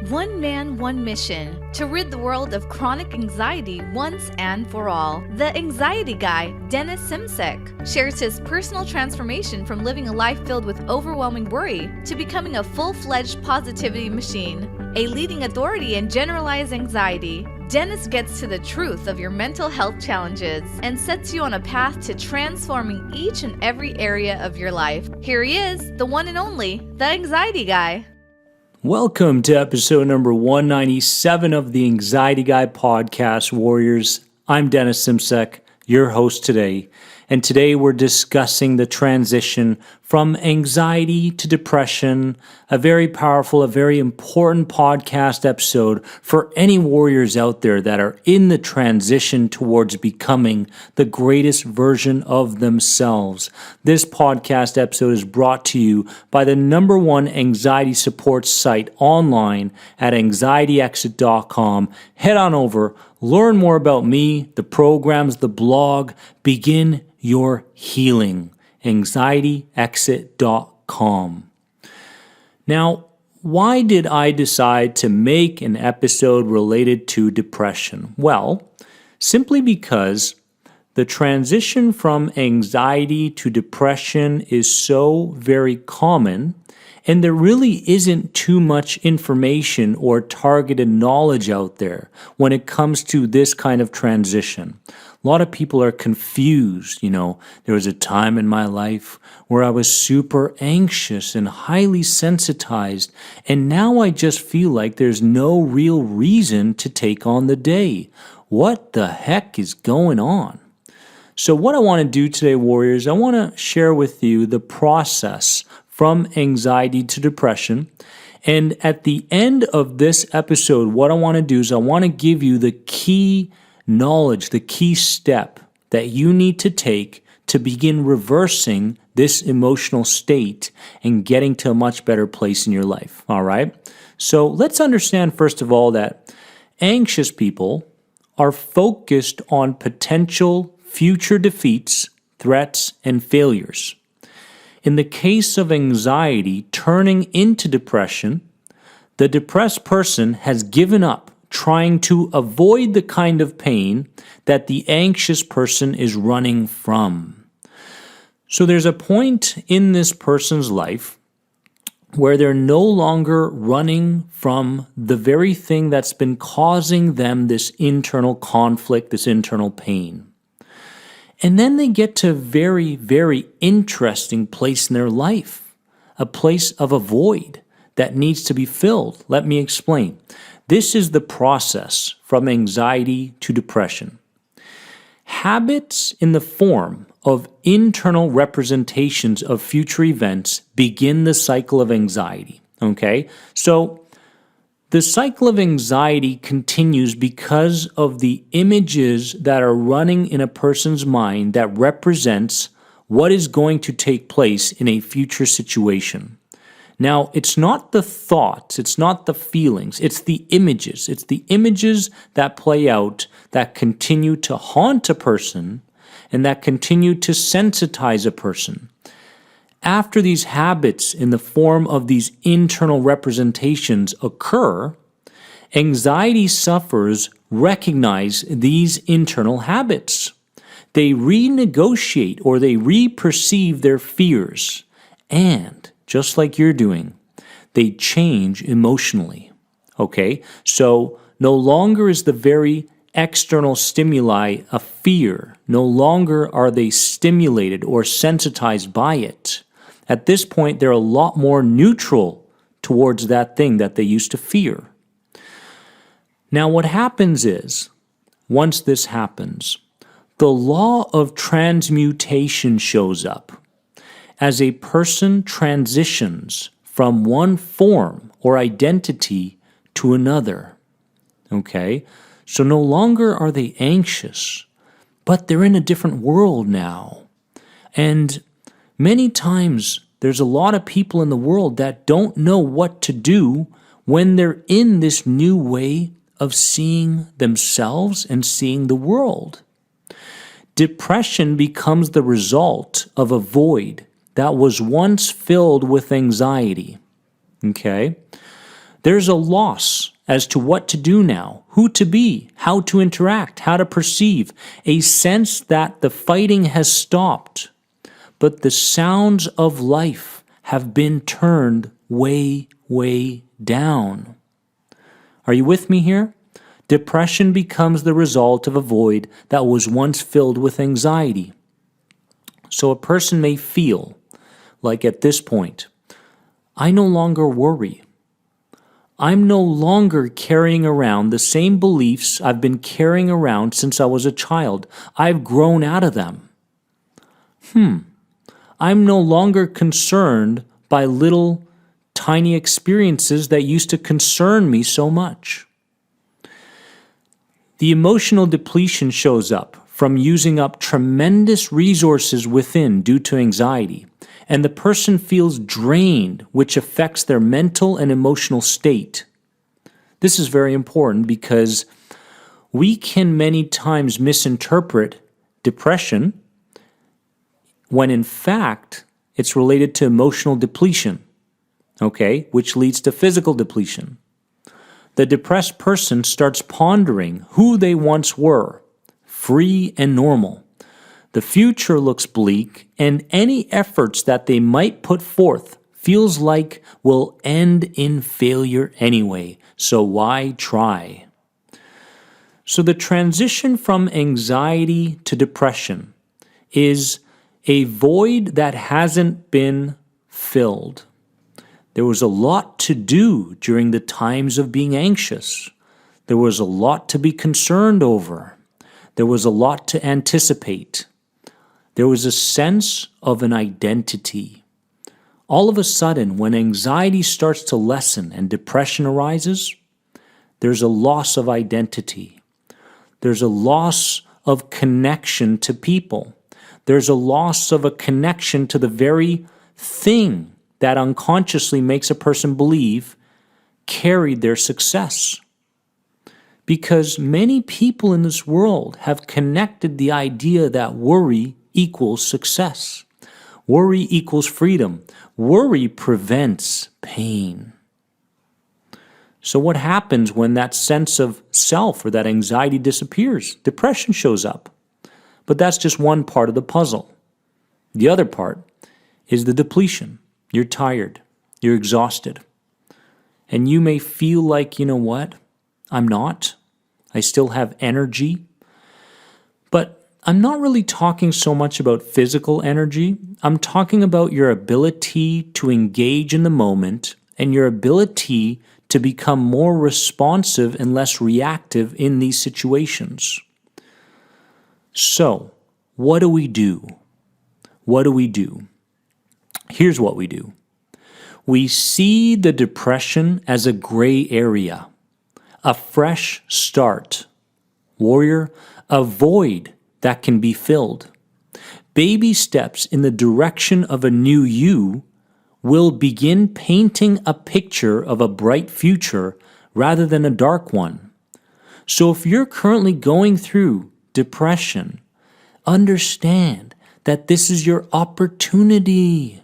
One man, one mission, to rid the world of chronic anxiety once and for all. The Anxiety Guy, Dennis Simsek, shares his personal transformation from living a life filled with overwhelming worry to becoming a full-fledged positivity machine, a leading authority in generalized anxiety. Dennis gets to the truth of your mental health challenges and sets you on a path to transforming each and every area of your life. Here he is, the one and only, the Anxiety Guy. Welcome to episode number 197 of the Anxiety Guy podcast, Warriors. I'm Dennis Simsek, your host today. And today we're discussing the transition from anxiety to depression, a very powerful, a very important podcast episode for any warriors out there that are in the transition towards becoming the greatest version of themselves. This podcast episode is brought to you by the #1 anxiety support site online at anxietyexit.com. Head on over, learn more about me, the programs, the blog, begin your healing. anxietyexit.com. Now, why did I decide to make an episode related to depression? Well, simply because the transition from anxiety to depression is so very common, and there really isn't too much information or targeted knowledge out there when it comes to this kind of transition. A lot of people are confused. There was a time in my life where I was super anxious and highly sensitized, and now I just feel like there's no real reason to take on the day. What the heck is going on? So what I want to do today, Warriors, I want to share with you the process from anxiety to depression. And at the end of this episode, what I want to do is I want to give you the key knowledge, the key step that you need to take to begin reversing this emotional state and getting to a much better place in your life. All right? So let's understand, first of all, that anxious people are focused on potential future defeats, threats, and failures. In the case of anxiety turning into depression, the depressed person has given up trying to avoid the kind of pain that the anxious person is running from. So there's a point in this person's life where they're no longer running from the very thing that's been causing them this internal conflict, this internal pain. And then they get to a very, very interesting place in their life, a place of a void that needs to be filled. Let me explain. This is the process from anxiety to depression. Habits in the form of internal representations of future events begin the cycle of anxiety. Okay? So the cycle of anxiety continues because of the images that are running in a person's mind that represents what is going to take place in a future situation. Now, it's not the thoughts, it's not the feelings, it's the images. It's the images that play out that continue to haunt a person and that continue to sensitize a person. After these habits in the form of these internal representations occur, anxiety sufferers recognize these internal habits. They renegotiate or they re-perceive their fears, and just like you're doing, they change emotionally. Okay? So no longer is the very external stimuli a fear. No longer are they stimulated or sensitized by it. At this point, they're a lot more neutral towards that thing that they used to fear. Now, what happens is, once this happens, the law of transmutation shows up. As a person transitions from one form or identity to another. Okay? So no longer are they anxious, but they're in a different world now. And many times there's a lot of people in the world that don't know what to do when they're in this new way of seeing themselves and seeing the world. Depression becomes the result of a void that was once filled with anxiety. Okay? There's a loss as to what to do now, who to be, how to interact, how to perceive, a sense that the fighting has stopped, but the sounds of life have been turned way, way down. Are you with me here? Depression becomes the result of a void that was once filled with anxiety. So a person may feel like at this point, I no longer worry. I'm no longer carrying around the same beliefs I've been carrying around since I was a child. I've grown out of them. I'm no longer concerned by little tiny experiences that used to concern me so much. The emotional depletion shows up from using up tremendous resources within due to anxiety, and the person feels drained, which affects their mental and emotional state. This is very important because we can many times misinterpret depression when in fact it's related to emotional depletion, okay, which leads to physical depletion. The depressed person starts pondering who they once were, free and normal. The future looks bleak, and any efforts that they might put forth feels like will end in failure anyway, so why try? So the transition from anxiety to depression is a void that hasn't been filled. There was a lot to do during the times of being anxious. There was a lot to be concerned over. There was a lot to anticipate. There was a sense of an identity. All of a sudden, when anxiety starts to lessen and depression arises, there's a loss of identity. There's a loss of connection to people. There's a loss of a connection to the very thing that unconsciously makes a person believe carried their success. Because many people in this world have connected the idea that worry equals success. Worry equals freedom. Worry prevents pain. So what happens when that sense of self or that anxiety disappears? Depression shows up. But that's just one part of the puzzle. The other part is the depletion. You're tired. You're exhausted. And you may feel like, you know what? I'm not. I still have energy. But I'm not really talking so much about physical energy. I'm talking about your ability to engage in the moment and your ability to become more responsive and less reactive in these situations. So, what do we do? What do we do? Here's what we do. We see the depression as a gray area, a fresh start. Warrior, a void that can be filled. Baby steps in the direction of a new you will begin painting a picture of a bright future rather than a dark one. So if you're currently going through depression, understand that this is your opportunity.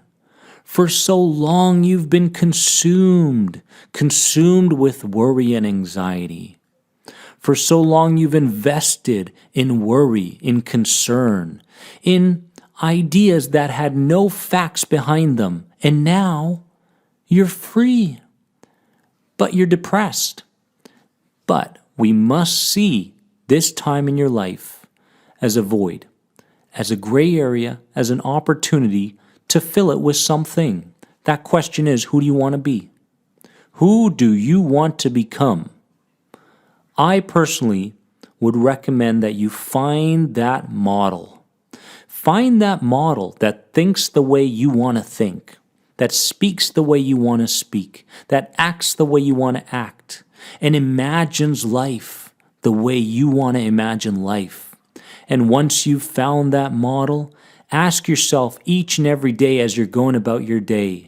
For so long you've been consumed with worry and anxiety. For so long you've invested in worry, in concern, in ideas that had no facts behind them. And now you're free, but you're depressed. But we must see this time in your life as a void, as a gray area, as an opportunity to fill it with something. That question is, who do you want to be? Who do you want to become? I personally would recommend that you find that model. Find that model that thinks the way you want to think, that speaks the way you want to speak, that acts the way you want to act, and imagines life the way you want to imagine life. And once you've found that model, ask yourself each and every day as you're going about your day,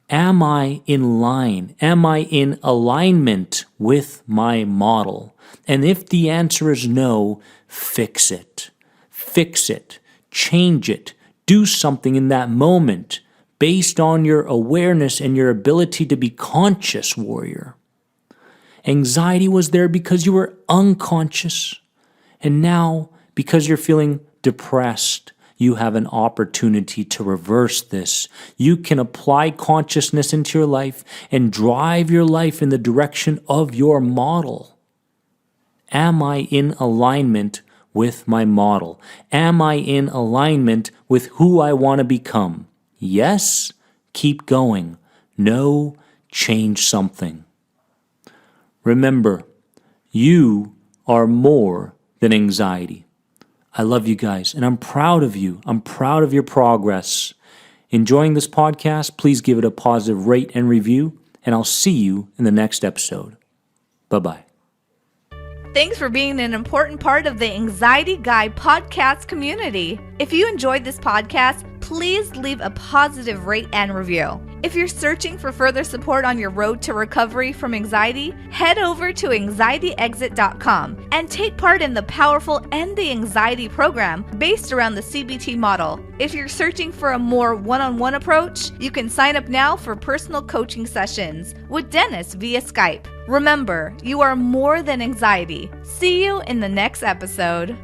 am I in line? Am I in alignment with my model? And if the answer is no, fix it. Fix it. Change it. Do something in that moment based on your awareness and your ability to be conscious, warrior. Anxiety was there because you were unconscious. And now, because you're feeling depressed, you have an opportunity to reverse this. You can apply consciousness into your life and drive your life in the direction of your model. Am I in alignment with my model? Am I in alignment with who I want to become? Yes, keep going. No, change something. Remember, you are more than anxiety. I love you guys, and I'm proud of you. I'm proud of your progress. Enjoying this podcast? Please give it a positive rate and review, and I'll see you in the next episode. Bye-bye. Thanks for being an important part of the Anxiety Guy podcast community. If you enjoyed this podcast, please leave a positive rate and review. If you're searching for further support on your road to recovery from anxiety, head over to anxietyexit.com and take part in the powerful End the Anxiety program based around the CBT model. If you're searching for a more one-on-one approach, you can sign up now for personal coaching sessions with Dennis via Skype. Remember, you are more than anxiety. See you in the next episode.